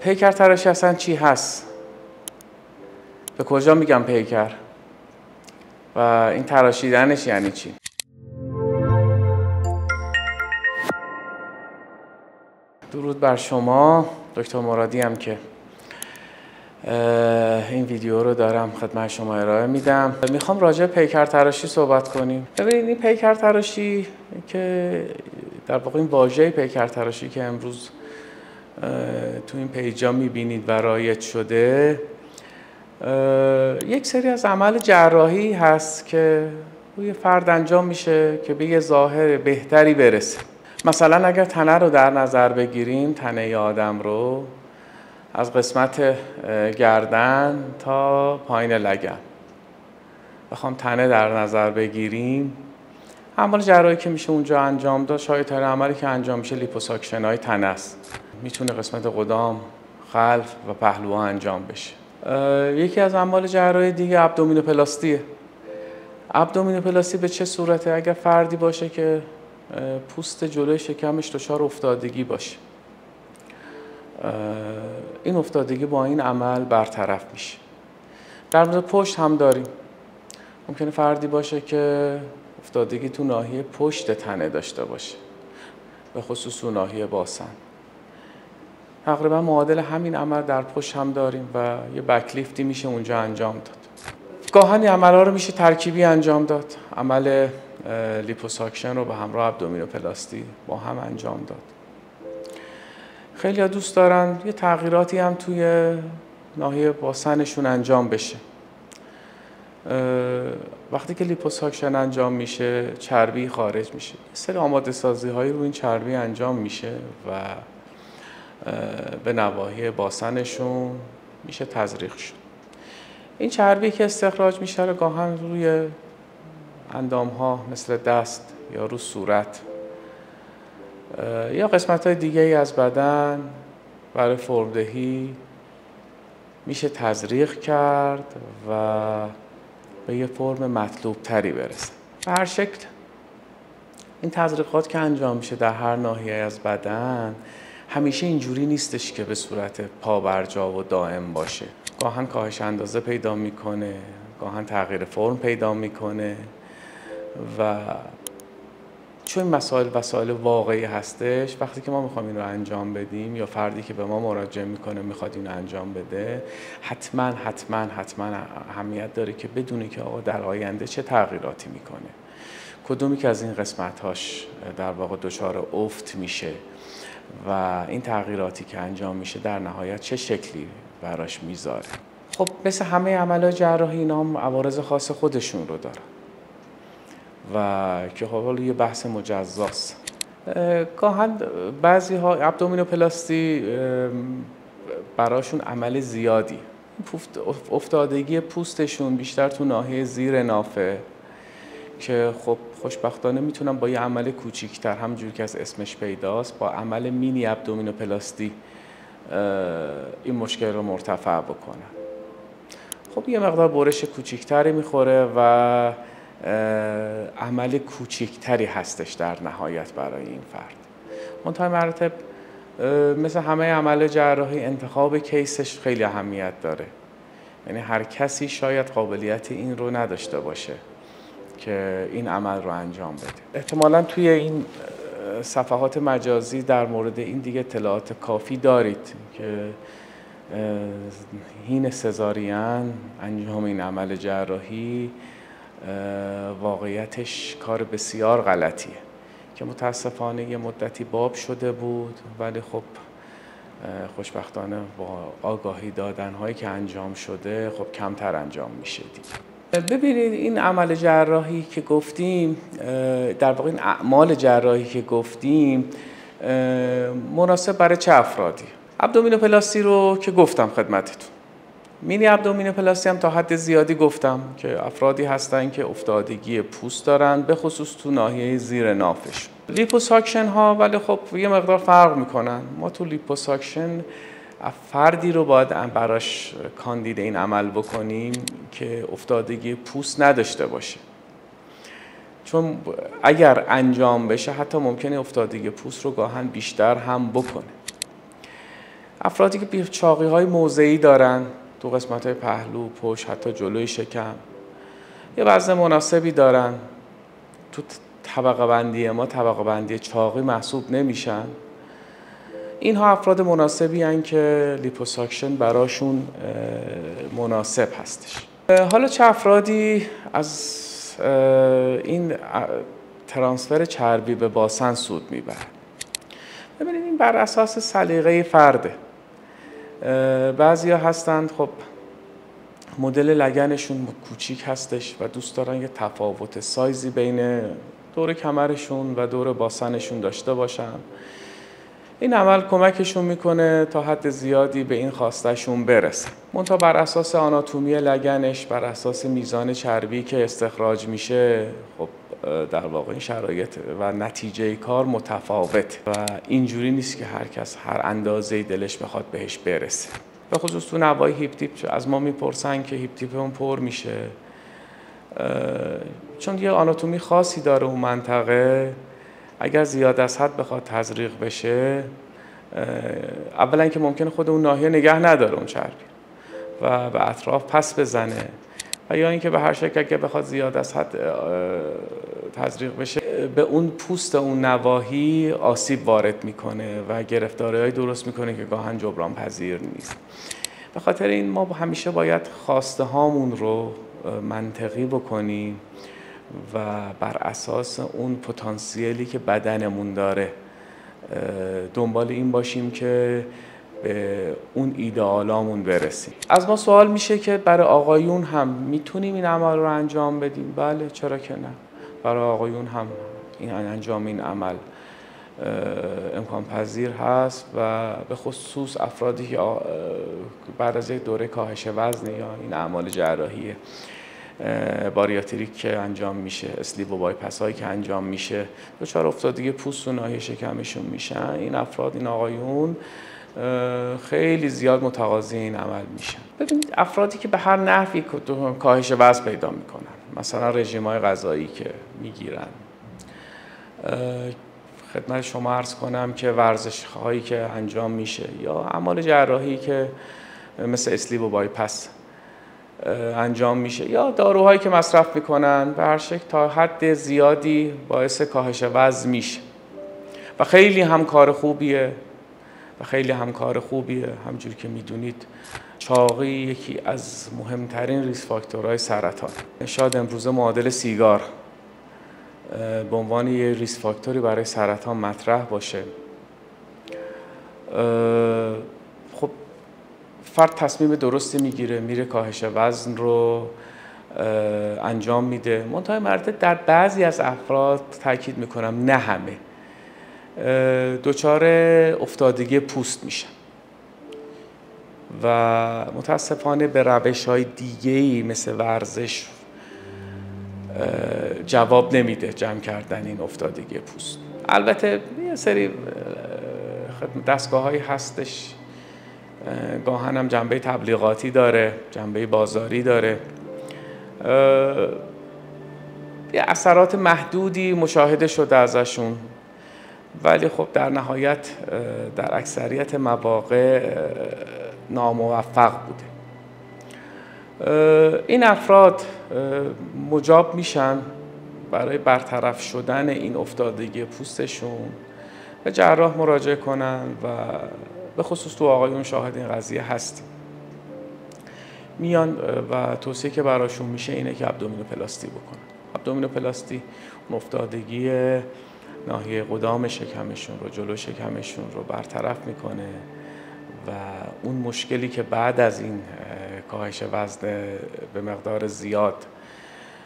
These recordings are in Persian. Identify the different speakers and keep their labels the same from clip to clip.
Speaker 1: پیکر تراشی اصلا چی هست؟ به کجا میگم پیکر؟ و این تراشیدنش یعنی چی؟ درود بر شما، دکتر مرادی هم که این ویدیو رو دارم خدمت شما ارائه میدم. میخوام راجع به پیکر تراشی صحبت کنیم. ببینید این پیکر تراشی که در واقع این واژه پیکر تراشی که امروز تو این پیجا میبینید و رایج شده، یک سری از اعمال جراحی هست که روی فرد انجام میشه که به یه ظاهر بهتری برسه. مثلا اگر تنه رو در نظر بگیریم، تنه آدم رو از قسمت گردن تا پایین لگن بخوام تنه در نظر بگیریم، اعمال جراحی که میشه اونجا انجام داد، شایع‌ترین عملی که انجام میشه لیپوساکشن های تنه است. میتونه قسمت قدام، خلف و پهلوها انجام بشه. یکی از اعمال جراحی دیگه ابدومینوپلاستیه. ابدومینوپلاستی به چه صورته؟ اگر فردی باشه که پوست جلوی شکمش دچار افتادگی باشه، این افتادگی با این عمل برطرف میشه. در مورد پشت هم داریم. ممکنه فردی باشه که افتادگی تو ناحیه پشت تنه داشته باشه، به خصوص تو ناحیه باسن. تقریبا معادل همین عمل در پشت هم داریم و یه بکلیفتی میشه اونجا انجام داد. گاهن این عمل‌ها رو میشه ترکیبی انجام داد. عمل لیپوساکشن رو به همراه ابدومینوپلاستی با هم انجام داد. خیلی ها دوست دارن یه تغییراتی هم توی ناحیه باسنشون انجام بشه. وقتی که لیپوساکشن انجام میشه، چربی خارج میشه. یه سری آماده سازی هایی رو این چربی انجام میشه و به نواحی باسنشون میشه تزریق شد. این چربی که استخراج میشه رو گاهن روی اندام ها مثل دست یا رو صورت یا قسمت های دیگه ای از بدن برای فرمدهی میشه تزریق کرد و به یه فرم مطلوب تری برسه. به هر شکل این تزریقات که انجام میشه در هر ناحیه از بدن همیشه اینجوری نیستش که به صورت پابرجا و دائم باشه. گاهن کاهش اندازه پیدا میکنه، گاهن تغییر فرم پیدا میکنه و چون مسائل واقعی هستش، وقتی که ما میخوایم این رو انجام بدیم یا فردی که به ما مراجعه میکنه میخواد این رو انجام بده، حتما اهمیت داره که بدونه که آقا در آینده چه تغییراتی میکنه، کدومی که از این قسمت‌هاش در واقع دچار افت میشه و این تغییراتی که انجام میشه در نهایت چه شکلی براش میذاره. خب مثل همه عمل‌های جراحی اینا هم عوارض خاص خودشون رو دارن و که حالا یه بحث مجزاست. گاهن بعضی ها ابدومینوپلاستی براشون عمل زیادی، افتادگی پوستشون بیشتر تو ناحیه زیر نافه که خب خوشبختانه میتونن با یه عمل کوچیکتر، همونجور که از اسمش پیداست، با عمل مینی ابدومینوپلاستی این مشکل رو مرتفع بکنن. خب یه مقدار برش کوچیکتری میخوره و عمل کوچیکتری هستش در نهایت برای این فرد. منتهای مراتب مثل همه عمل جراحی انتخاب کیسش خیلی اهمیت داره. یعنی هر کسی شاید قابلیت این رو نداشته باشه که این عمل رو انجام بده. احتمالاً توی این صفحات مجازی در مورد این دیگه اطلاعات کافی دارید که هین سزارین، انجام این عمل جراحی، واقعیتش کار بسیار غلطیه که متاسفانه یه مدتی باب شده بود، ولی خب خوشبختانه با آگاهی دادن‌هایی که انجام شده خب کمتر انجام میشه دیگه. ببینید این عمل جراحی که گفتیم، در واقع این اعمال جراحی که گفتیم مناسب برای چه افرادی؟ ابدومینوپلاستی رو که گفتم خدمتتون. مینی ابدومینوپلاستی هم تا حد زیادی گفتم که افرادی هستن که افتادگی پوست دارن، به خصوص تو ناحیه زیر نافش. لیپوساکشن ها ولی خب یه مقدار فرق میکنن. ما تو لیپوساکشن فردی رو باید براش کاندید این عمل بکنیم که افتادگی پوست نداشته باشه، چون اگر انجام بشه حتی ممکنه افتادگی پوست رو گاهن بیشتر هم بکنه. افرادی که چاقی‌های موضعی دارن تو قسمت‌های پهلو، پشت، حتی جلوی شکم، یه وزن مناسبی دارن، تو طبقه بندی ما طبقه بندی چاقی محسوب نمیشن. اینها افراد مناسبی هستند که لیپوساکشن براشون مناسب هستش. حالا چه افرادی از این ترانسفر چربی به باسن سود میبرن؟ ببینید این بر اساس سلیقه فرده. بعضیا هستند خب مدل لگنشون کوچیک هستش و دوست دارن یه تفاوت سایزی بین دور کمرشون و دور باسنشون داشته باشن. این عمل کمکشون میکنه تا حد زیادی به این خواستشون برسه. منتها بر اساس آناتومی لگنش، بر اساس میزان چربی که استخراج میشه، خب در واقع این شرایط و نتیجه کار متفاوت و اینجوری نیست که هر کس هر اندازه‌ای دلش بخواد بهش برسه. به خصوص تو نوای هیپ تیپ از ما میپرسن که هیپ تیپمون پر میشه، چون یه آناتومی خاصی داره اون منطقه. اگر زیاد از حد بخواد تزریق بشه، اولا که ممکنه خود اون ناحیه نگه نداره اون چربی و به اطراف پس بزنه، و یا اینکه به هر شکل اگه بخواد زیاد از حد تزریق بشه به اون پوست اون نواحی آسیب وارد میکنه و گرفتاری‌های درست میکنه که گاهن جبران پذیر نیست. به خاطر این ما همیشه باید خواسته هامون رو منطقی بکنیم و بر اساس اون پتانسیلی که بدنمون داره دنبال این باشیم که به اون ایدئالامون برسیم. از ما سوال میشه که برای آقایون هم میتونیم این عمل رو انجام بدیم؟ بله، چرا که نه. برای آقایون هم این انجام این عمل امکان پذیر هست و به خصوص افرادی که بعد از یک دوره کاهش وزن یا این اعمال جراحی باریاتریک که انجام میشه، اسلیپ و بایپس هایی که انجام میشه، دچار افتادگی پوست و ناحیه شکمشون میشن، این افراد، این آقایون خیلی زیاد متقاضی این عمل میشن. ببینید افرادی که به هر نحوی کاهش وزن پیدا میکنن، مثلا رژیم‌های غذایی که میگیرن، خدمت شما عرض کنم که ورزش هایی که انجام میشه یا اعمال جراحی که مثل اسلیپ و بایپس انجام میشه یا داروهایی که مصرف میکنن، به هر شکل تا حد زیادی باعث کاهش وزن میشه و خیلی هم کار خوبیه همجور که میدونید چاقی یکی از مهمترین ریسک فاکتورهای سرطان. شاید امروزه معادل سیگار به عنوان یه ریسک فاکتوری برای سرطان مطرح باشه. خب فرد تصمیم درستی میگیره، میره کاهش وزن رو انجام میده. منتها مرد در بعضی از افراد، تاکید میکنم نه همه، دچار افتادگی پوست میشن و متاسفانه به روش‌های دیگه‌ای مثل ورزش جواب نمیده جمع کردن این افتادگی پوست. البته یه سری دستگاه‌هایی هستش، گاهن هم جنبه تبلیغاتی داره، جنبه بازاری داره، یه اثرات محدودی مشاهده شده ازشون، ولی خب در نهایت در اکثریت مواقع ناموفق بوده. این افراد مجاب میشن برای برطرف شدن این افتادگی پوستشون به جراح مراجعه کنن و به خصوص تو آقایون شاهد این قضیه هستیم. میان و توصیه که براشون میشه اینه که ابدومینوپلاستی بکنن. ابدومینوپلاستی اون افتادگی ناحیه قدام شکمشون رو، جلو شکمشون رو برطرف میکنه و اون مشکلی که بعد از این کاهش وزن به مقدار زیاد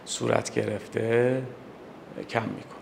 Speaker 1: صورت گرفته کم میکنه.